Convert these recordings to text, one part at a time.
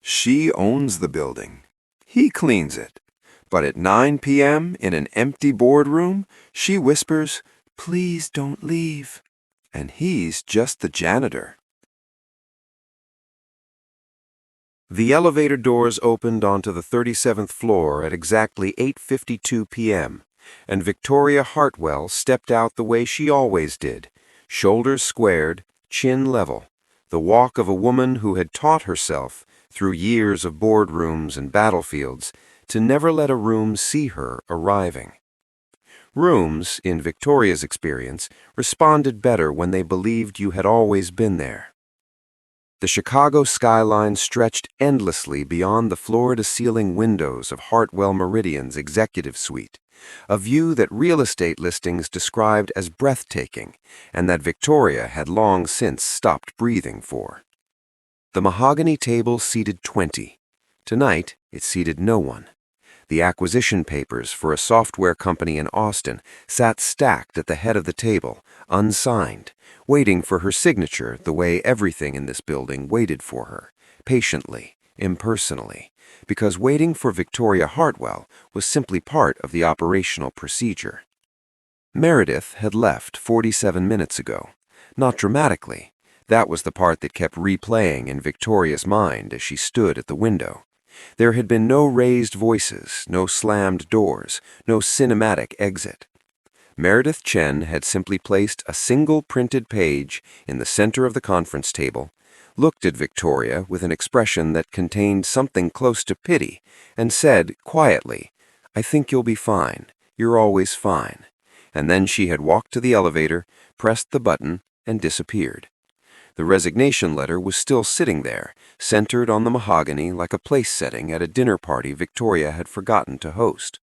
She owns the building. He cleans it. But at 9 p.m. in an empty boardroom, she whispers, "Please don't leave." And he's just the janitor. The elevator doors opened onto the 37th floor at exactly 8:52 p.m., and Victoria Hartwell stepped out the way she always did, shoulders squared, chin level, the walk of a woman who had taught herself, through years of boardrooms and battlefields, to never let a room see her arriving. Rooms, in Victoria's experience, responded better when they believed you had always been there. The Chicago skyline stretched endlessly beyond the floor-to-ceiling windows of Hartwell Meridian's executive suite, a view that real estate listings described as breathtaking and that Victoria had long since stopped breathing for. The mahogany table seated 20. Tonight, it seated no one. The acquisition papers for a software company in Austin sat stacked at the head of the table, unsigned, waiting for her signature the way everything in this building waited for her, patiently, impersonally, because waiting for Victoria Hartwell was simply part of the operational procedure. Meredith had left 47 minutes ago, not dramatically. That was the part that kept replaying in Victoria's mind as she stood at the window. There had been no raised voices, no slammed doors, no cinematic exit. Meredith Chen had simply placed a single printed page in the center of the conference table, looked at Victoria with an expression that contained something close to pity, and said quietly, "I think you'll be fine. You're always fine." And then she had walked to the elevator, pressed the button, and disappeared. The resignation letter was still sitting there, centered on the mahogany like a place setting at a dinner party Victoria had forgotten to host.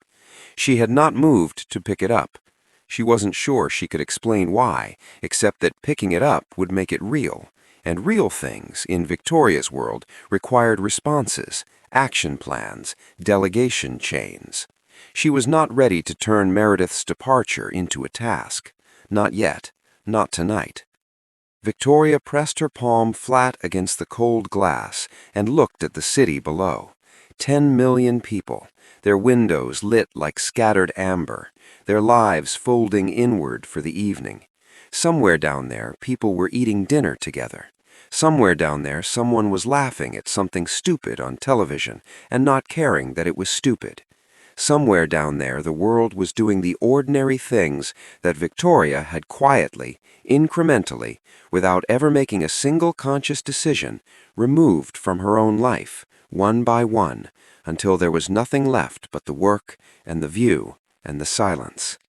She had not moved to pick it up. She wasn't sure she could explain why, except that picking it up would make it real, and real things, in Victoria's world, required responses, action plans, delegation chains. She was not ready to turn Meredith's departure into a task. Not yet. Not tonight. Victoria pressed her palm flat against the cold glass and looked at the city below. 10 million people, their windows lit like scattered amber, their lives folding inward for the evening. Somewhere down there, people were eating dinner together. Somewhere down there, someone was laughing at something stupid on television and not caring that it was stupid. Somewhere down there, the world was doing the ordinary things that Victoria had quietly, incrementally, without ever making a single conscious decision, removed from her own life, one by one, until there was nothing left but the work and the view and the silence.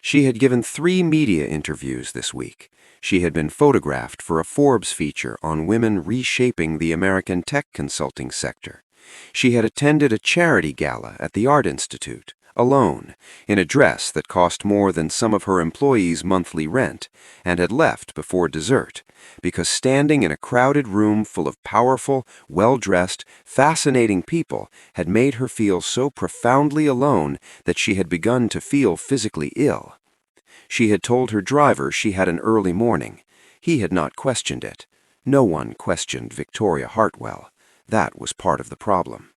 She had given 3 media interviews this week. She had been photographed for a Forbes feature on women reshaping the American tech consulting sector. She had attended a charity gala at the Art Institute, alone, in a dress that cost more than some of her employees' monthly rent, and had left before dessert, because standing in a crowded room full of powerful, well-dressed, fascinating people had made her feel so profoundly alone that she had begun to feel physically ill. She had told her driver she had an early morning. He had not questioned it. No one questioned Victoria Hartwell. That was part of the problem.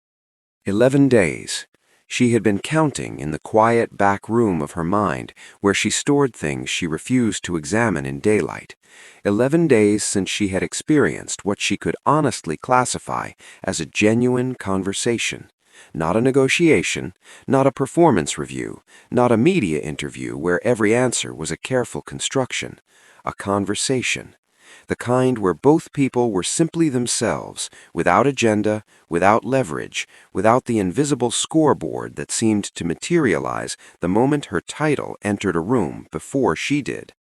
11 days. She had been counting in the quiet back room of her mind where she stored things she refused to examine in daylight. 11 days since she had experienced what she could honestly classify as a genuine conversation. Not a negotiation, not a performance review, not a media interview where every answer was a careful construction. A conversation. The kind where both people were simply themselves, without agenda, without leverage, without the invisible scoreboard that seemed to materialize the moment her title entered a room before she did.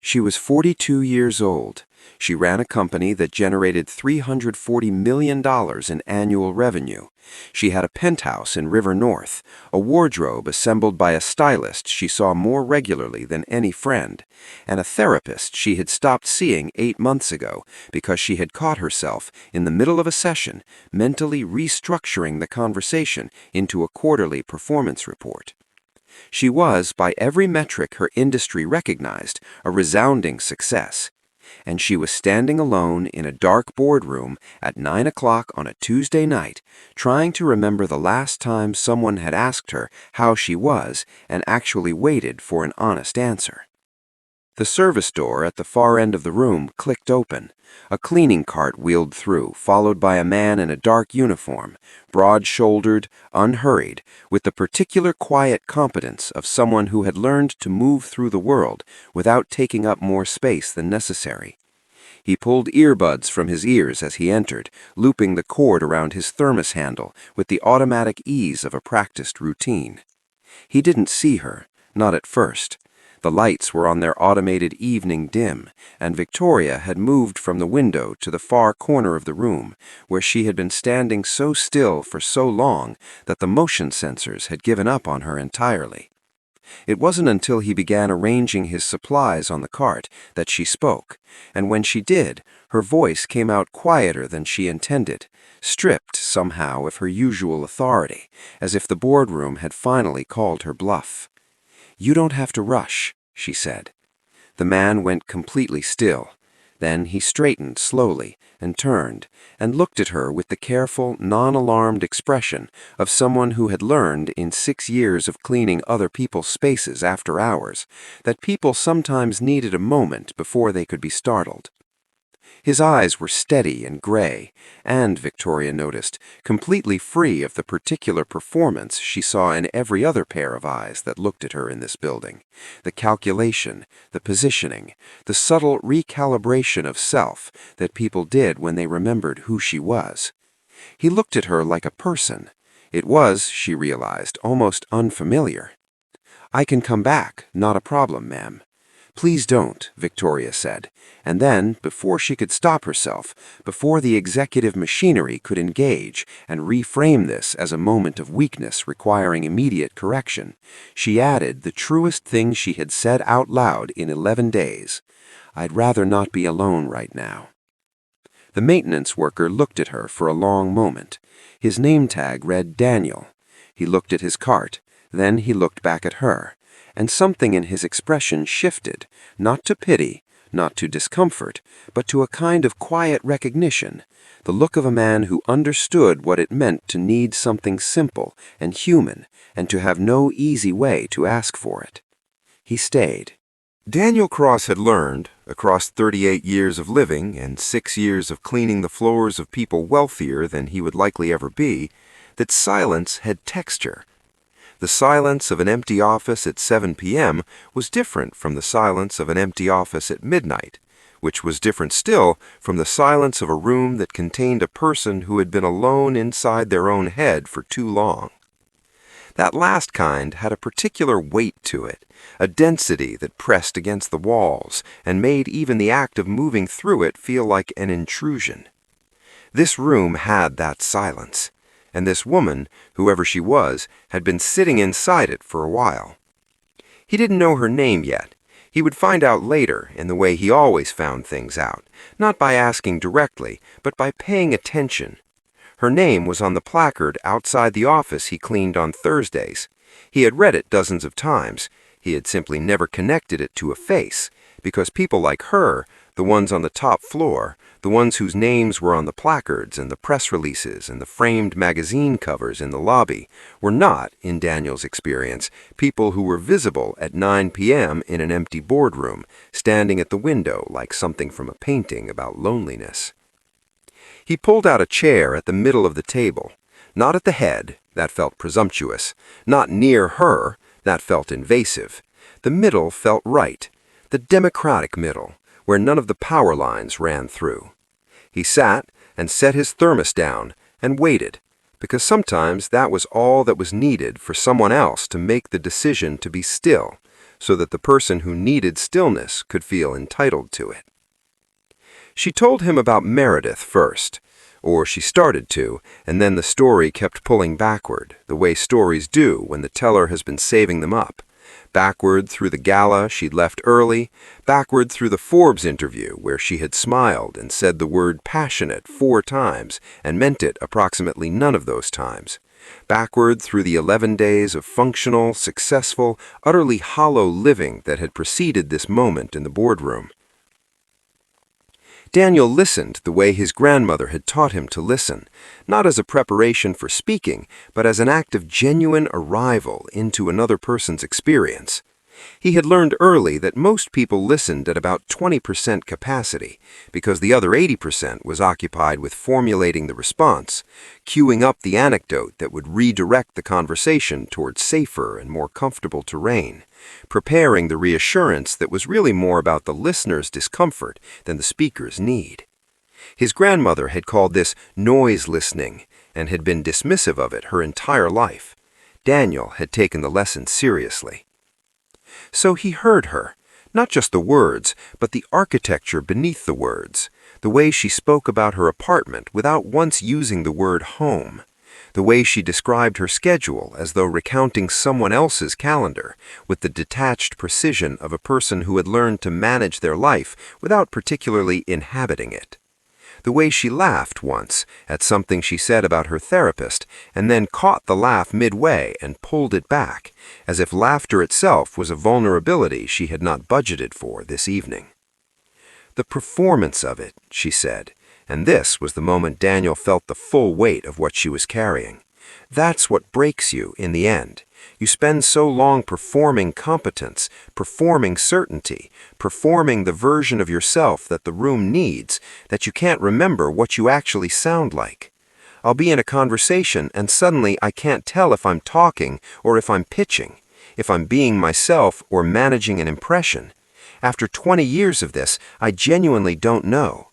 She was 42 years old. She ran a company that generated $340 million in annual revenue. She had a penthouse in River North, a wardrobe assembled by a stylist she saw more regularly than any friend, and a therapist she had stopped seeing 8 months ago because she had caught herself, in the middle of a session, mentally restructuring the conversation into a quarterly performance report. She was, by every metric her industry recognized, a resounding success. and she was standing alone in a dark boardroom at 9 o'clock on a Tuesday night, trying to remember the last time someone had asked her how she was and actually waited for an honest answer. The service door at the far end of the room clicked open. A cleaning cart wheeled through, followed by a man in a dark uniform, broad-shouldered, unhurried, with the particular quiet competence of someone who had learned to move through the world without taking up more space than necessary. He pulled earbuds from his ears as he entered, looping the cord around his thermos handle with the automatic ease of a practiced routine. He didn't see her, not at first. The lights were on their automated evening dim, and Victoria had moved from the window to the far corner of the room, where she had been standing so still for so long that the motion sensors had given up on her entirely. It wasn't until he began arranging his supplies on the cart that she spoke, and when she did, her voice came out quieter than she intended, stripped somehow of her usual authority, as if the boardroom had finally called her bluff. "You don't have to rush," she said. The man went completely still. Then he straightened slowly and turned and looked at her with the careful, non-alarmed expression of someone who had learned in 6 years of cleaning other people's spaces after hours that people sometimes needed a moment before they could be startled. His eyes were steady and gray, and, Victoria noticed, completely free of the particular performance she saw in every other pair of eyes that looked at her in this building. The calculation, the positioning, the subtle recalibration of self that people did when they remembered who she was. He looked at her like a person. It was, she realized, almost unfamiliar. "I can come back, not a problem, ma'am." "Please don't," Victoria said, and then, before she could stop herself, before the executive machinery could engage and reframe this as a moment of weakness requiring immediate correction, she added the truest thing she had said out loud in 11 days. "I'd rather not be alone right now." The maintenance worker looked at her for a long moment. His name tag read Daniel. He looked at his cart, then he looked back at her. And something in his expression shifted, not to pity, not to discomfort, but to a kind of quiet recognition, the look of a man who understood what it meant to need something simple and human and to have no easy way to ask for it. He stayed. Daniel Cross had learned, across 38 years of living and 6 years of cleaning the floors of people wealthier than he would likely ever be, that silence had texture. The silence of an empty office at 7 p.m. was different from the silence of an empty office at midnight, which was different still from the silence of a room that contained a person who had been alone inside their own head for too long. That last kind had a particular weight to it, a density that pressed against the walls and made even the act of moving through it feel like an intrusion. This room had that silence. And this woman, whoever she was, had been sitting inside it for a while. He didn't know her name yet. He would find out later in the way he always found things out, not by asking directly, but by paying attention. Her name was on the placard outside the office he cleaned on Thursdays. He had read it dozens of times. He had simply never connected it to a face, because people like her, the ones on the top floor, the ones whose names were on the placards and the press releases and the framed magazine covers in the lobby, were not, in Daniel's experience, people who were visible at 9 p.m. in an empty boardroom, standing at the window like something from a painting about loneliness. He pulled out a chair at the middle of the table, not at the head, that felt presumptuous, not near her, that felt invasive. The middle felt right, the democratic middle, where none of the power lines ran through. He sat and set his thermos down and waited, because sometimes that was all that was needed for someone else to make the decision to be still, so that the person who needed stillness could feel entitled to it. She told him about Meredith first, or she started to, and then the story kept pulling backward, the way stories do when the teller has been saving them up. Backward through the gala she'd left early, backward through the Forbes interview where she had smiled and said the word passionate 4 times and meant it approximately none of those times, backward through the 11 days of functional, successful, utterly hollow living that had preceded this moment in the boardroom. Daniel listened the way his grandmother had taught him to listen, not as a preparation for speaking, but as an act of genuine arrival into another person's experience. He had learned early that most people listened at about 20% capacity, because the other 80% was occupied with formulating the response, queuing up the anecdote that would redirect the conversation towards safer and more comfortable terrain, preparing the reassurance that was really more about the listener's discomfort than the speaker's need. His grandmother had called this noise listening and had been dismissive of it her entire life. Daniel had taken the lesson seriously. So he heard her, not just the words, but the architecture beneath the words, the way she spoke about her apartment without once using the word home, the way she described her schedule as though recounting someone else's calendar, with the detached precision of a person who had learned to manage their life without particularly inhabiting it. The way she laughed once at something she said about her therapist and then caught the laugh midway and pulled it back, as if laughter itself was a vulnerability she had not budgeted for this evening. The performance of it, she said, and this was the moment Daniel felt the full weight of what she was carrying. That's what breaks you in the end. You spend so long performing competence, performing certainty, performing the version of yourself that the room needs, that you can't remember what you actually sound like. I'll be in a conversation and suddenly I can't tell if I'm talking or if I'm pitching, if I'm being myself or managing an impression. After 20 years of this, I genuinely don't know.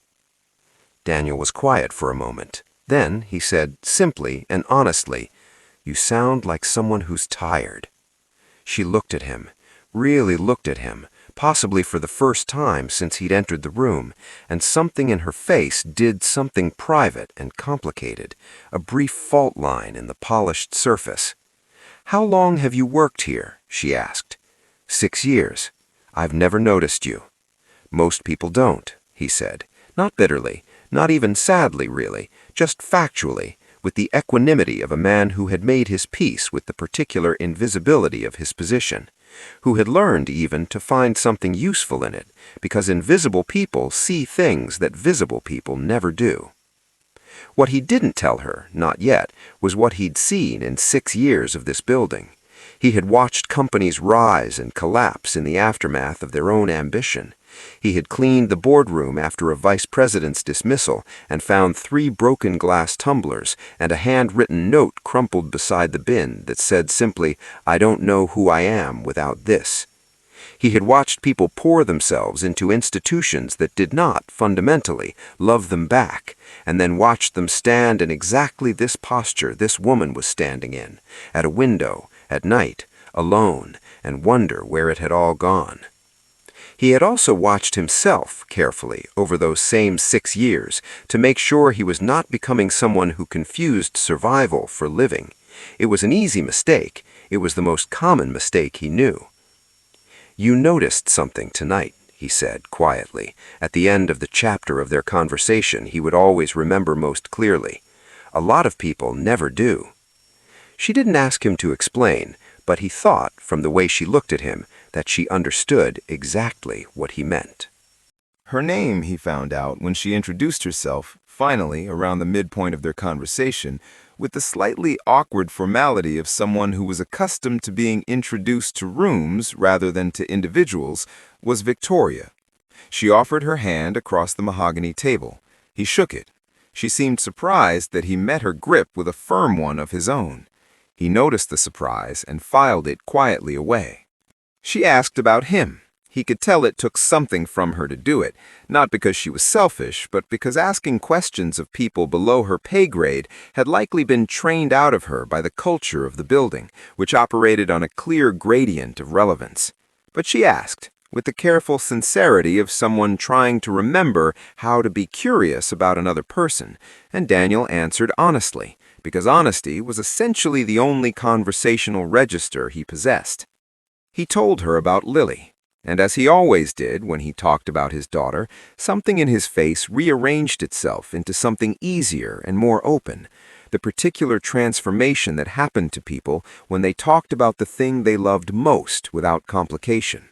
Daniel was quiet for a moment. Then he said simply and honestly, "You sound like someone who's tired." She looked at him, really looked at him, possibly for the first time since he'd entered the room, and something in her face did something private and complicated, a brief fault line in the polished surface. "How long have you worked here?" she asked. 6 years. I've never noticed you." "Most people don't," he said, not bitterly, not even sadly really, just factually, with the equanimity of a man who had made his peace with the particular invisibility of his position, who had learned even to find something useful in it, because invisible people see things that visible people never do. What he didn't tell her, not yet, was what he'd seen in 6 years of this building. He had watched companies rise and collapse in the aftermath of their own ambition. He had cleaned the boardroom after a vice president's dismissal and found 3 broken glass tumblers and a handwritten note crumpled beside the bin that said simply, "I don't know who I am without this." He had watched people pour themselves into institutions that did not, fundamentally, love them back, and then watched them stand in exactly this posture this woman was standing in, at a window, at night, alone, and wonder where it had all gone. He had also watched himself carefully over those same 6 years to make sure he was not becoming someone who confused survival for living. It was an easy mistake. It was the most common mistake he knew. "You noticed something tonight," he said quietly, at the end of the chapter of their conversation he would always remember most clearly. "A lot of people never do." She didn't ask him to explain, but he thought, from the way she looked at him, that she understood exactly what he meant. Her name, he found out when she introduced herself, finally, around the midpoint of their conversation, with the slightly awkward formality of someone who was accustomed to being introduced to rooms rather than to individuals, was Victoria. She offered her hand across the mahogany table. He shook it. She seemed surprised that he met her grip with a firm one of his own. He noticed the surprise and filed it quietly away. She asked about him. He could tell it took something from her to do it, not because she was selfish, but because asking questions of people below her pay grade had likely been trained out of her by the culture of the building, which operated on a clear gradient of relevance. But she asked, with the careful sincerity of someone trying to remember how to be curious about another person, and Daniel answered honestly, because honesty was essentially the only conversational register he possessed. He told her about Lily, and as he always did when he talked about his daughter, something in his face rearranged itself into something easier and more open, the particular transformation that happened to people when they talked about the thing they loved most without complication.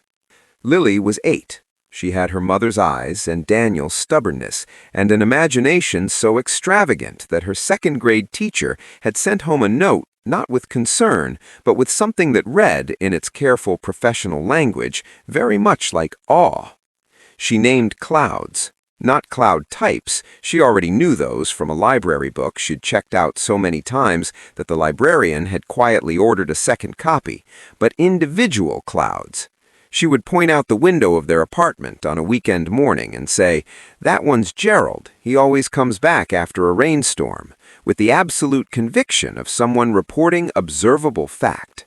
Lily was 8. She had her mother's eyes and Daniel's stubbornness, and an imagination so extravagant that her second-grade teacher had sent home a note not with concern, but with something that read, in its careful professional language, very much like awe. She named clouds. Not cloud types, she already knew those from a library book she'd checked out so many times that the librarian had quietly ordered a second copy, but individual clouds. She would point out the window of their apartment on a weekend morning and say, "That one's Gerald. He always comes back after a rainstorm," with the absolute conviction of someone reporting observable fact.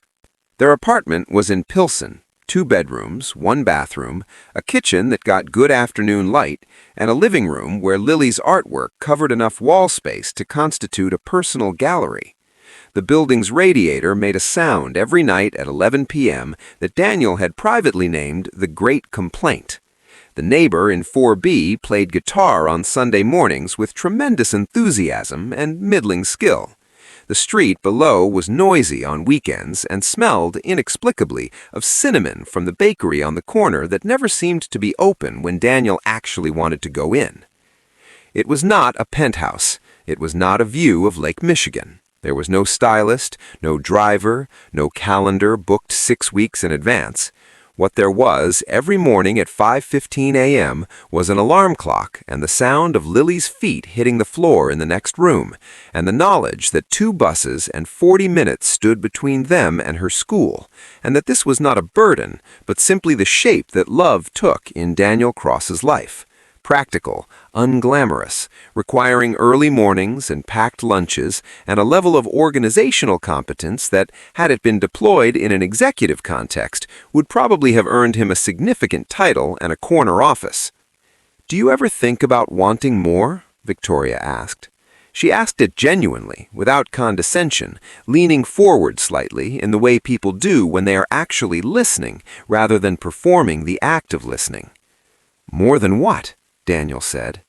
Their apartment was in Pilsen, 2 bedrooms, 1 bathroom, a kitchen that got good afternoon light, and a living room where Lily's artwork covered enough wall space to constitute a personal gallery. The building's radiator made a sound every night at 11 p.m. that Daniel had privately named the Great Complaint. The neighbor in 4B played guitar on Sunday mornings with tremendous enthusiasm and middling skill. The street below was noisy on weekends and smelled, inexplicably, of cinnamon from the bakery on the corner that never seemed to be open when Daniel actually wanted to go in. It was not a penthouse. It was not a view of Lake Michigan. There was no stylist, no driver, no calendar booked 6 weeks in advance. What there was every morning at 5:15 a.m. was an alarm clock and the sound of Lily's feet hitting the floor in the next room, and the knowledge that 2 buses and 40 minutes stood between them and her school, and that this was not a burden, but simply the shape that love took in Daniel Cross's life. Practical, unglamorous, requiring early mornings and packed lunches and a level of organizational competence that, had it been deployed in an executive context, would probably have earned him a significant title and a corner office. "Do you ever think about wanting more?" Victoria asked. She asked it genuinely, without condescension, leaning forward slightly in the way people do when they are actually listening rather than performing the act of listening. "More than what?" Daniel said.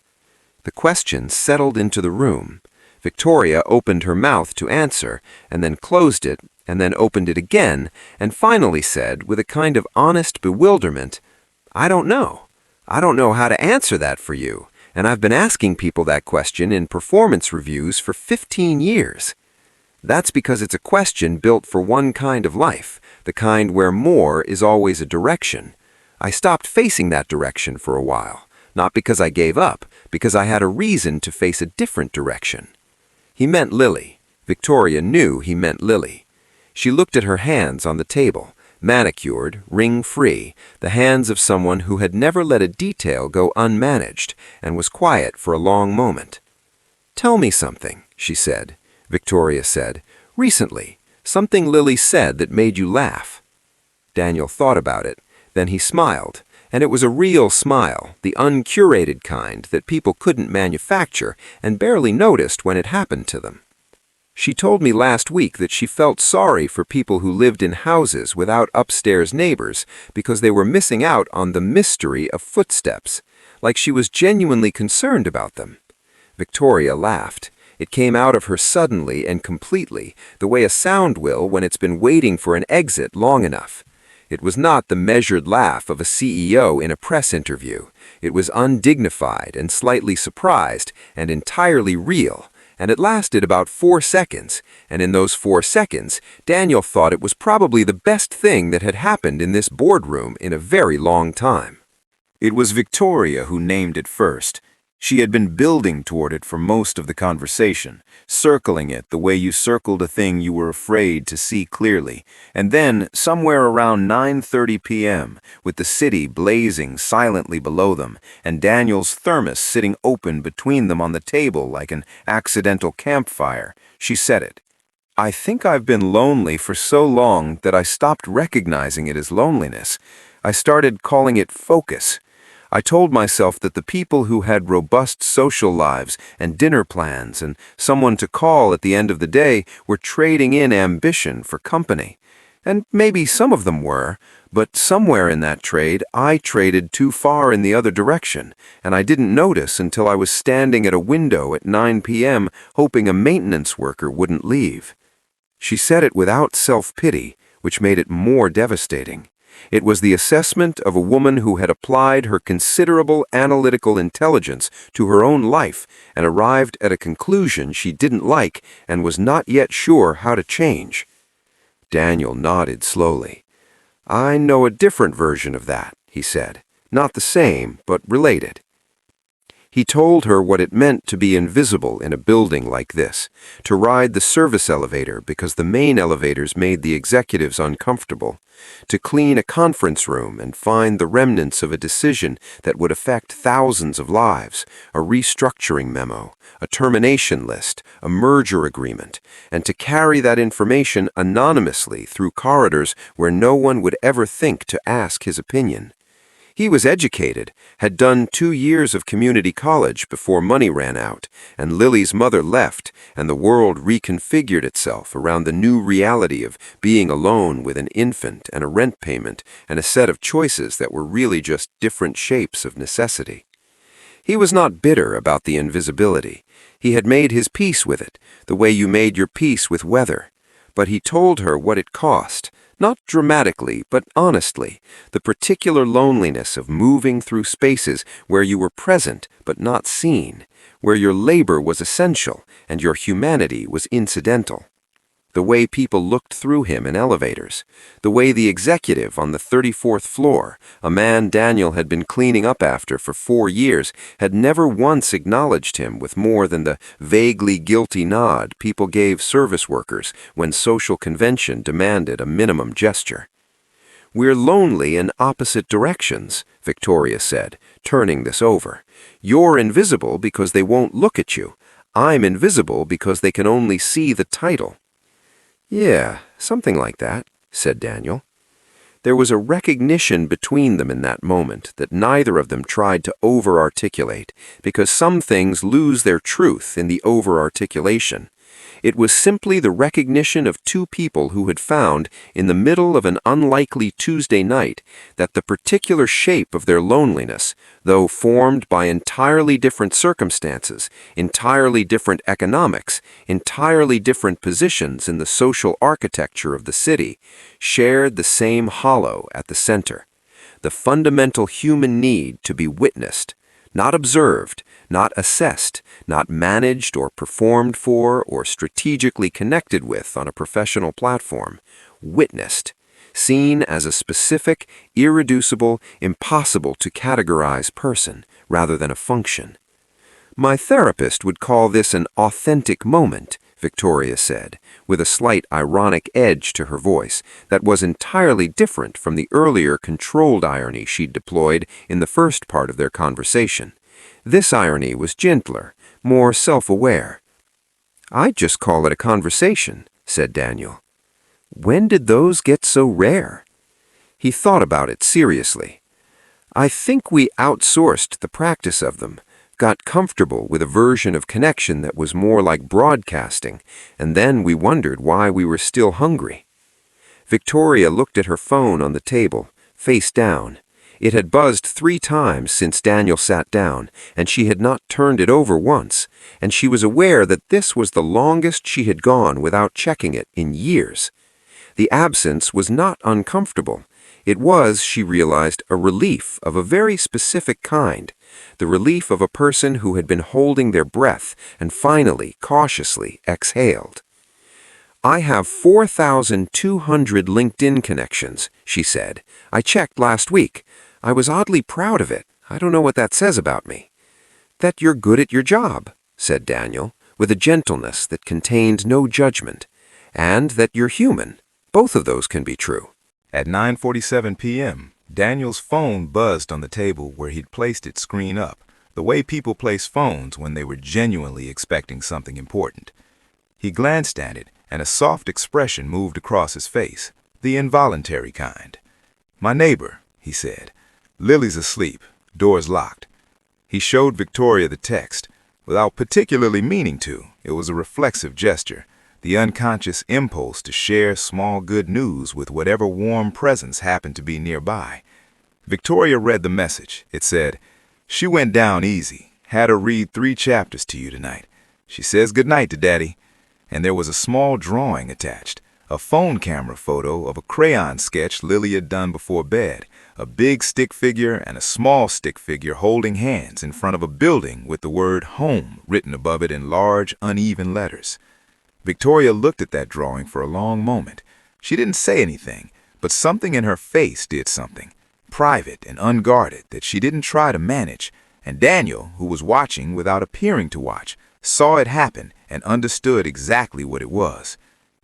The question settled into the room. Victoria opened her mouth to answer, and then closed it, and then opened it again, and finally said, with a kind of honest bewilderment, "I don't know. I don't know how to answer that for you, and I've been asking people that question in performance reviews for 15 years. That's because it's a question built for one kind of life, the kind where more is always a direction. I stopped facing that direction for a while. Not because I gave up, because I had a reason to face a different direction." He meant Lily. Victoria knew he meant Lily. She looked at her hands on the table, manicured, ring-free, the hands of someone who had never let a detail go unmanaged, and was quiet for a long moment. "Tell me something," she said. Victoria said, "Recently, something Lily said that made you laugh." Daniel thought about it. Then he smiled. And it was a real smile, the uncurated kind that people couldn't manufacture and barely noticed when it happened to them. "She told me last week that she felt sorry for people who lived in houses without upstairs neighbors because they were missing out on the mystery of footsteps, like she was genuinely concerned about them." Victoria laughed. It came out of her suddenly and completely, the way a sound will when it's been waiting for an exit long enough. It was not the measured laugh of a CEO in a press interview. It was undignified and slightly surprised and entirely real, and it lasted about 4 seconds, and in those 4 seconds, Daniel thought it was probably the best thing that had happened in this boardroom in a very long time. It was Victoria who named it first. She had been building toward it for most of the conversation, circling it the way you circled a thing you were afraid to see clearly, and then, somewhere around 9:30 p.m., with the city blazing silently below them, and Daniel's thermos sitting open between them on the table like an accidental campfire, she said it. "I think I've been lonely for so long that I stopped recognizing it as loneliness. I started calling it focus. I told myself that the people who had robust social lives and dinner plans and someone to call at the end of the day were trading in ambition for company. And maybe some of them were, but somewhere in that trade I traded too far in the other direction, and I didn't notice until I was standing at a window at 9 p.m. hoping a maintenance worker wouldn't leave." She said it without self-pity, which made it more devastating. It was the assessment of a woman who had applied her considerable analytical intelligence to her own life and arrived at a conclusion she didn't like and was not yet sure how to change. Daniel nodded slowly. "I know a different version of that," he said. "Not the same, but related." He told her what it meant to be invisible in a building like this, to ride the service elevator because the main elevators made the executives uncomfortable, to clean a conference room and find the remnants of a decision that would affect thousands of lives, a restructuring memo, a termination list, a merger agreement, and to carry that information anonymously through corridors where no one would ever think to ask his opinion. He was educated, had done 2 years of community college before money ran out, and Lily's mother left, and the world reconfigured itself around the new reality of being alone with an infant and a rent payment and a set of choices that were really just different shapes of necessity. He was not bitter about the invisibility. He had made his peace with it, the way you made your peace with weather. But he told her what it cost. Not dramatically, but honestly, the particular loneliness of moving through spaces where you were present but not seen, where your labor was essential and your humanity was incidental. The way people looked through him in elevators, the way the executive on the 34th floor, a man Daniel had been cleaning up after for 4 years, had never once acknowledged him with more than the vaguely guilty nod people gave service workers when social convention demanded a minimum gesture. "We're lonely in opposite directions," Victoria said, turning this over. "You're invisible because they won't look at you. I'm invisible because they can only see the title." "Yeah, something like that," said Daniel. There was a recognition between them in that moment that neither of them tried to over-articulate, because some things lose their truth in the over-articulation. It was simply the recognition of two people who had found, in the middle of an unlikely Tuesday night, that the particular shape of their loneliness, though formed by entirely different circumstances, entirely different economics, entirely different positions in the social architecture of the city, shared the same hollow at the center: the fundamental human need to be witnessed, not observed, not assessed, not managed or performed for or strategically connected with on a professional platform, witnessed, seen as a specific, irreducible, impossible to categorize person rather than a function. "My therapist would call this an authentic moment," Victoria said, with a slight ironic edge to her voice that was entirely different from the earlier controlled irony she'd deployed in the first part of their conversation. This irony was gentler, more self-aware. "I'd just call it a conversation," said Daniel. "When did those get so rare?" He thought about it seriously. "I think we outsourced the practice of them, got comfortable with a version of connection that was more like broadcasting, and then we wondered why we were still hungry." Victoria looked at her phone on the table, face down. It had buzzed 3 times since Daniel sat down, and she had not turned it over once, and she was aware that this was the longest she had gone without checking it in years. The absence was not uncomfortable. It was, she realized, a relief of a very specific kind, the relief of a person who had been holding their breath and finally, cautiously exhaled. "I have 4,200 LinkedIn connections," she said. "I checked last week. I was oddly proud of it. I don't know what that says about me." "That you're good at your job," said Daniel, with a gentleness that contained no judgment. "And that you're human. Both of those can be true." At 9:47 p.m., Daniel's phone buzzed on the table where he'd placed it screen up, the way people place phones when they were genuinely expecting something important. He glanced at it, and a soft expression moved across his face, the involuntary kind. "My neighbor," he said. "Lily's asleep, doors locked." He showed Victoria the text. Without particularly meaning to, it was a reflexive gesture, the unconscious impulse to share small good news with whatever warm presence happened to be nearby. Victoria read the message. It said, "She went down easy. Had her read 3 chapters to you tonight. She says goodnight to Daddy." And there was a small drawing attached, a phone camera photo of a crayon sketch Lily had done before bed, a big stick figure and a small stick figure holding hands in front of a building with the word home written above it in large, uneven letters. Victoria looked at that drawing for a long moment. She didn't say anything, but something in her face did something, private and unguarded, that she didn't try to manage, and Daniel, who was watching without appearing to watch, saw it happen and understood exactly what it was.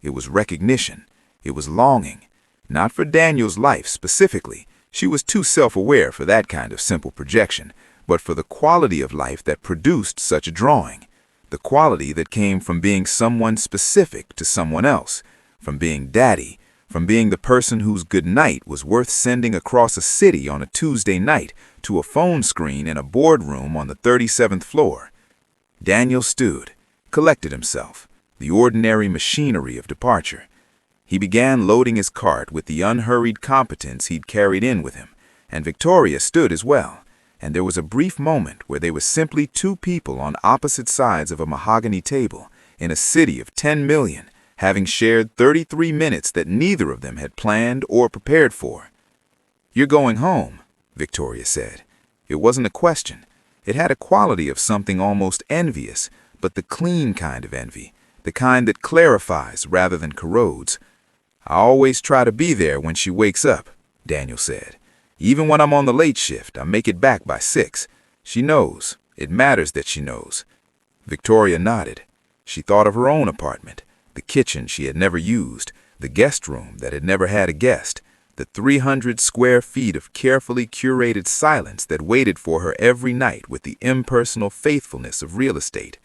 It was recognition. It was longing. Not for Daniel's life specifically. She was too self-aware for that kind of simple projection, but for the quality of life that produced such a drawing. The quality that came from being someone specific to someone else, from being daddy, from being the person whose good night was worth sending across a city on a Tuesday night to a phone screen in a boardroom on the 37th floor. Daniel stood, collected himself, the ordinary machinery of departure. He began loading his cart with the unhurried competence he'd carried in with him, and Victoria stood as well, and there was a brief moment where they were simply two people on opposite sides of a mahogany table in a city of 10 million, having shared 33 minutes that neither of them had planned or prepared for. "You're going home," Victoria said. It wasn't a question. It had a quality of something almost envious, but the clean kind of envy, the kind that clarifies rather than corrodes. "I always try to be there when she wakes up," Daniel said. "Even when I'm on the late shift, I make it back by 6. She knows. It matters that she knows." Victoria nodded. She thought of her own apartment, the kitchen she had never used, the guest room that had never had a guest, the 300 square feet of carefully curated silence that waited for her every night with the impersonal faithfulness of real estate.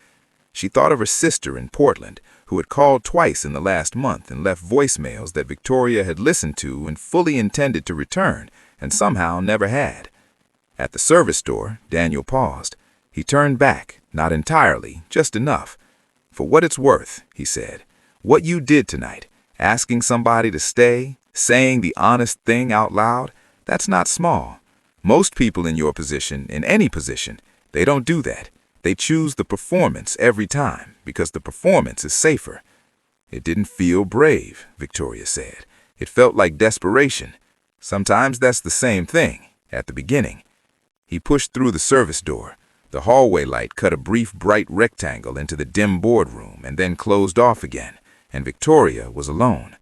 She thought of her sister in Portland, who had called twice in the last month and left voicemails that Victoria had listened to and fully intended to return, and somehow never had. At the service door, Daniel paused. He turned back, not entirely, just enough. "For what it's worth," he said, "what you did tonight, asking somebody to stay, saying the honest thing out loud, that's not small. Most people in your position, in any position, they don't do that. They choose the performance every time, because the performance is safer." "It didn't feel brave," Victoria said. "It felt like desperation. Sometimes that's the same thing, at the beginning." He pushed through the service door. The hallway light cut a brief bright rectangle into the dim boardroom and then closed off again, and Victoria was alone.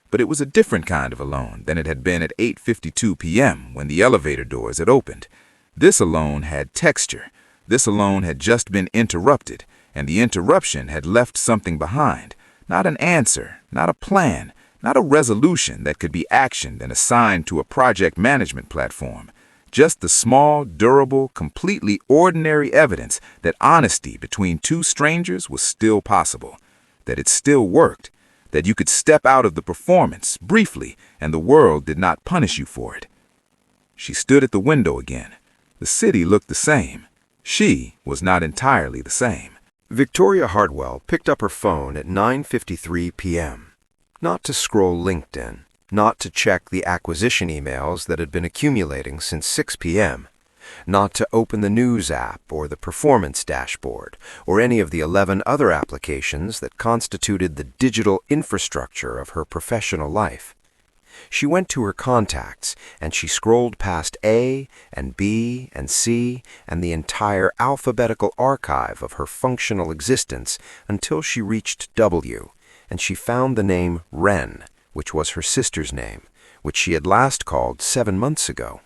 But it was a different kind of alone than it had been at 8:52 p.m. when the elevator doors had opened. This alone had texture. This alone had just been interrupted, and the interruption had left something behind. Not an answer, not a plan, not a resolution that could be actioned and assigned to a project management platform. Just the small, durable, completely ordinary evidence that honesty between two strangers was still possible, that it still worked, that you could step out of the performance briefly and the world did not punish you for it. She stood at the window again. The city looked the same. She was not entirely the same. Victoria Hartwell picked up her phone at 9:53 p.m. Not to scroll LinkedIn, not to check the acquisition emails that had been accumulating since 6 p.m., not to open the news app or the performance dashboard or any of the 11 other applications that constituted the digital infrastructure of her professional life. She went to her contacts, and she scrolled past A and B and C and the entire alphabetical archive of her functional existence until she reached W, and she found the name Wren, which was her sister's name, which she had last called 7 months ago.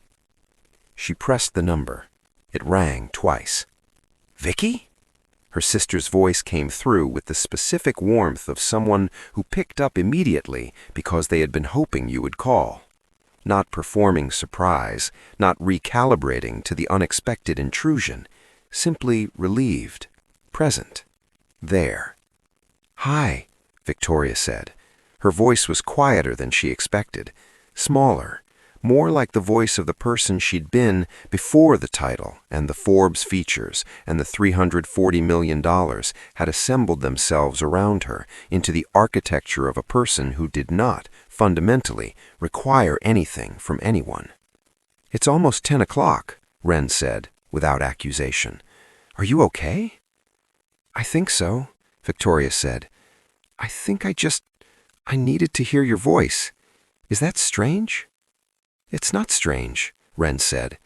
She pressed the number. It rang twice. "Vicky?" Her sister's voice came through with the specific warmth of someone who picked up immediately because they had been hoping you would call. Not performing surprise, not recalibrating to the unexpected intrusion, simply relieved, present, there. "Hi," Victoria said. Her voice was quieter than she expected, smaller, more like the voice of the person she'd been before the title and the Forbes features and the $340 million had assembled themselves around her into the architecture of a person who did not, fundamentally, require anything from anyone. "It's almost 10 o'clock, Wren said, without accusation. "Are you okay?" "I think so," Victoria said. I think I needed to hear your voice. Is that strange?" "It's not strange," Wren said.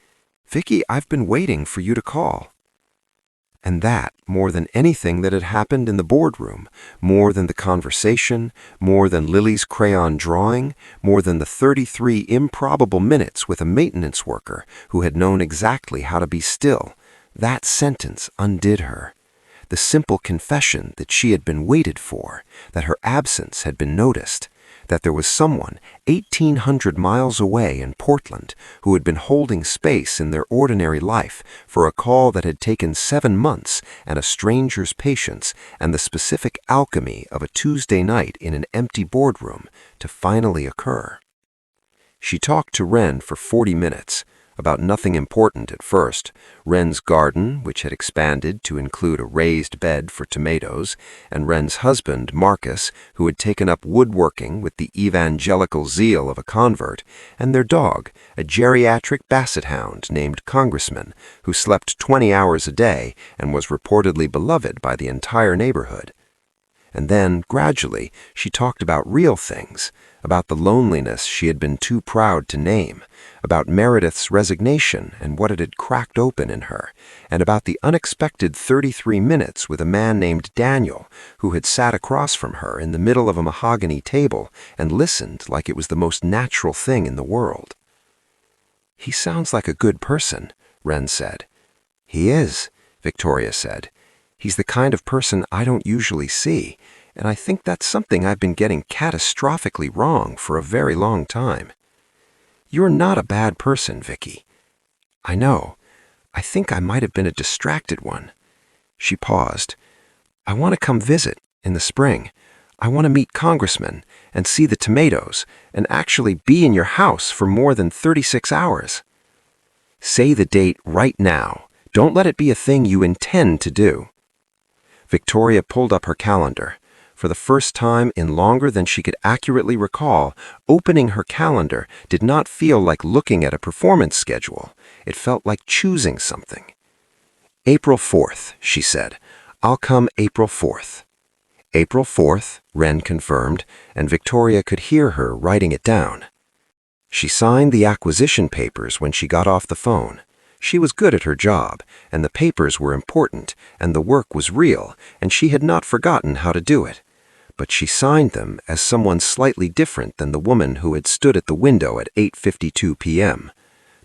"Vicky, I've been waiting for you to call." And that, more than anything that had happened in the boardroom, more than the conversation, more than Lily's crayon drawing, more than the 33 improbable minutes with a maintenance worker who had known exactly how to be still, that sentence undid her. The simple confession that she had been waited for, that her absence had been noticed, that there was someone 1,800 miles away in Portland who had been holding space in their ordinary life for a call that had taken 7 months and a stranger's patience and the specific alchemy of a Tuesday night in an empty boardroom to finally occur. She talked to Wren for 40 minutes, about nothing important at first: Wren's garden, which had expanded to include a raised bed for tomatoes, and Wren's husband, Marcus, who had taken up woodworking with the evangelical zeal of a convert, and their dog, a geriatric basset hound named Congressman, who slept 20 hours a day and was reportedly beloved by the entire neighborhood. And then, gradually, she talked about real things, about the loneliness she had been too proud to name, about Meredith's resignation and what it had cracked open in her, and about the unexpected 33 minutes with a man named Daniel, who had sat across from her in the middle of a mahogany table and listened like it was the most natural thing in the world. "He sounds like a good person," Wren said. "He is," Victoria said. "He's the kind of person I don't usually see, and I think that's something I've been getting catastrophically wrong for a very long time. You're not a bad person, Vicky." "I know. I think I might have been a distracted one." She paused. "I want to come visit in the spring. I want to meet Congressman and see the tomatoes and actually be in your house for more than 36 hours. Say the date right now. Don't let it be a thing you intend to do." Victoria pulled up her calendar. For the first time in longer than she could accurately recall, opening her calendar did not feel like looking at a performance schedule. It felt like choosing something. "April 4th, she said. "I'll come April 4th. "April 4th, Wren confirmed, and Victoria could hear her writing it down. She signed the acquisition papers when she got off the phone. She was good at her job, and the papers were important, and the work was real, and she had not forgotten how to do it. But she signed them as someone slightly different than the woman who had stood at the window at 8:52 p.m.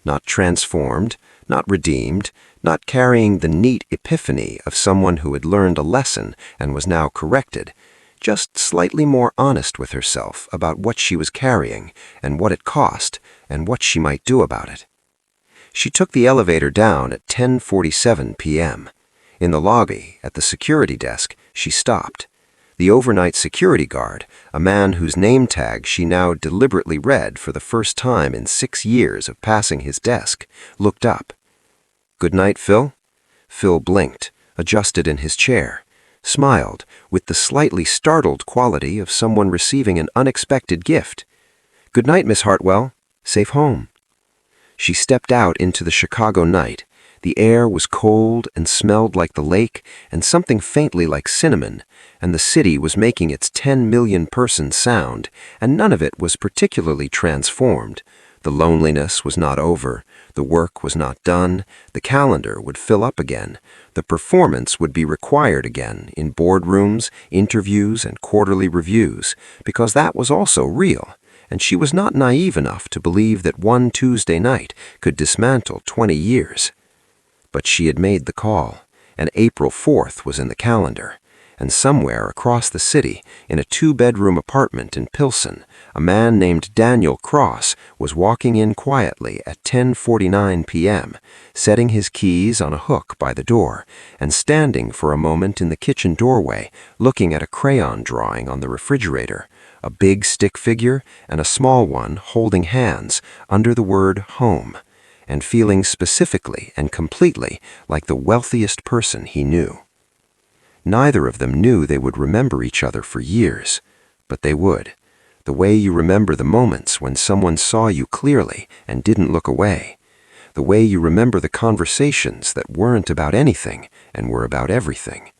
Not transformed, not redeemed, not carrying the neat epiphany of someone who had learned a lesson and was now corrected, just slightly more honest with herself about what she was carrying and what it cost and what she might do about it. She took the elevator down at 10:47 p.m. In the lobby, at the security desk, she stopped. The overnight security guard, a man whose name tag she now deliberately read for the first time in 6 years of passing his desk, looked up. "Good night, Phil?" Phil blinked, adjusted in his chair, smiled with the slightly startled quality of someone receiving an unexpected gift. "Good night, Miss Hartwell. Safe home." She stepped out into the Chicago night. The air was cold and smelled like the lake and something faintly like cinnamon, and the city was making its 10 million person sound, and none of it was particularly transformed. The loneliness was not over, the work was not done, the calendar would fill up again, the performance would be required again in boardrooms, interviews, and quarterly reviews, because that was also real. And she was not naive enough to believe that one Tuesday night could dismantle 20 years. But she had made the call, and April 4th was in the calendar, and somewhere across the city, in a 2-bedroom apartment in Pilsen, a man named Daniel Cross was walking in quietly at 10:49 p.m., setting his keys on a hook by the door, and standing for a moment in the kitchen doorway, looking at a crayon drawing on the refrigerator, a big stick figure and a small one holding hands under the word home, and feeling specifically and completely like the wealthiest person he knew. Neither of them knew they would remember each other for years, but they would, the way you remember the moments when someone saw you clearly and didn't look away, the way you remember the conversations that weren't about anything and were about everything,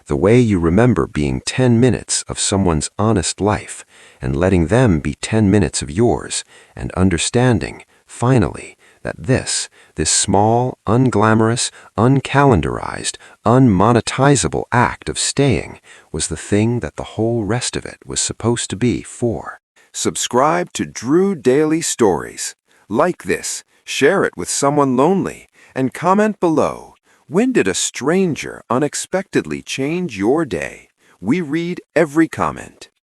The way you remember being 10 minutes of someone's honest life and letting them be 10 minutes of yours, and understanding, finally, that this small, unglamorous, uncalendarized, unmonetizable act of staying was the thing that the whole rest of it was supposed to be for. Subscribe to Drew Daily Stories. Like this, share it with someone lonely, and comment below. When did a stranger unexpectedly change your day? We read every comment.